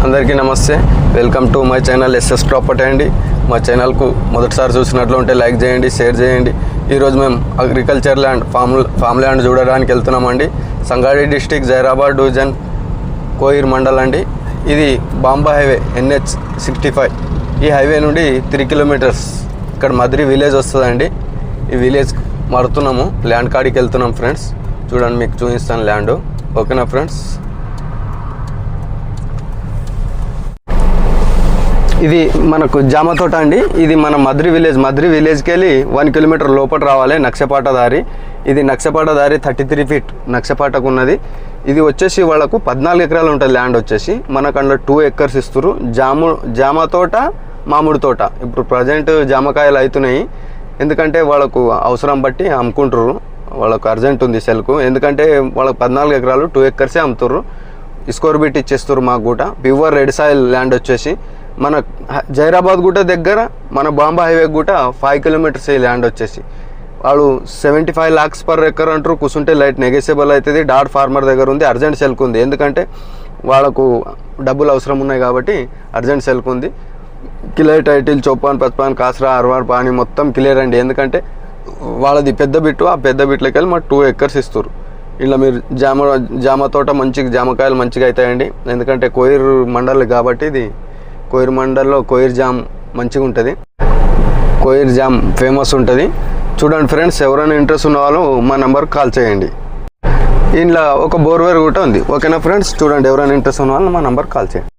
అందరికీ నమస్తే. Welcome to my channel SS property అండి. మా ఛానల్కు మొదటిసారి చూసినట్లు ఉంటే లైక్ చేయండి, షేర్ చేయండి. ఈరోజు మేము అగ్రికల్చర్ ల్యాండ్ ఫామ్ ల్యాండ్ చూడడానికి వెళ్తున్నామండి. Sangareddy district, Zaheerabad division, coir mandal అండి. ఇది బాంబా హైవే NH65. ఈ హైవే నుండి 3 కిలోమీటర్స్ ఇక్కడ మద్రి విలేజ్ వస్తుందండి. ఈ విలేజ్ మారుతున్నాము, ల్యాండ్ కాడికి వెళ్తున్నాం ఫ్రెండ్స్. చూడండి, మీకు చూపిస్తాను ల్యాండ్. ఓకేనా ఫ్రెండ్స్? ఇది మనకు జామ తోట అండి. ఇది మన మద్రి విలేజ్కి వెళ్ళి 1 కిలోమీటర్ లోపల రావాలి. నక్షపాట దారి. ఇది నక్షపాట దారి 33 ఫీట్ నక్షపాటకు ఉన్నది. ఇది వచ్చేసి వాళ్ళకు 14 ఎకరాలు ఉంటుంది ల్యాండ్ వచ్చేసి. మనకు అందులో 2 ఎకర్స్ ఇస్తారు. జామ తోట, మామిడి తోట. ఇప్పుడు ప్రజెంట్ జామకాయలు అవుతున్నాయి, ఎందుకంటే వాళ్ళకు అవసరం బట్టి అమ్ముకుంటారు. వాళ్ళకు అర్జెంట్ ఉంది సెల్కు, ఎందుకంటే వాళ్ళకు 14 ఎకరాలు 2 ఎకర్సే అమ్ముతారు. స్కోర్ బిట్ ఇచ్చేస్తారు మాకు కూడా. ప్యూర్ రెడ్ సాయిల్ ల్యాండ్ వచ్చేసి మన జైరాబాద్ గుట్ట దగ్గర, మన బాంబా హైవే గుట్ట 5 కిలోమీటర్స్ ఈ ల్యాండ్ వచ్చేసి. వాళ్ళు 75 lakhs పర్ ఎకర్ అంటారు. కూర్చుంటే లైట్ నెగోషియబుల్ అవుతుంది. డాట్ ఫార్మర్ దగ్గర ఉంది, అర్జెంట్ సెల్కు ఉంది. ఎందుకంటే వాళ్ళకు డబ్బులు అవసరం ఉన్నాయి కాబట్టి అర్జెంట్ సెల్కు ఉంది. క్లియర్ టైటిల్, చౌపాన్, పచ్పాన్, కాసరా, అర్వార్, పాని మొత్తం క్లియర్ అండి. ఎందుకంటే వాళ్ళది పెద్ద బిట్టు. ఆ పెద్ద బిట్లకి వెళ్ళి మాకు 2 ఎకర్స్ ఇస్తారు. ఇలా మీరు జామ తోట మంచిగా, జామకాయలు మంచిగా అవుతాయండి. ఎందుకంటే కోయిర్ మండల్ కాబట్టి, ఇది కోయిర్ మండల్లో కోయిర్ జామ్ మంచిగా ఉంటుంది. కోయిర్ జామ్ ఫేమస్ ఉంటుంది. చూడండి ఫ్రెండ్స్, ఎవరైనా ఇంట్రెస్ట్ ఉన్న వాళ్ళు మా నెంబర్కి కాల్ చేయండి. ఇంట్లో ఒక బోర్వేర్ కూడా ఉంది. ఓకేనా ఫ్రెండ్స్? చూడండి, ఎవరైనా ఇంట్రెస్ట్ ఉన్న వాళ్ళు మా నెంబర్కి కాల్ చేయండి.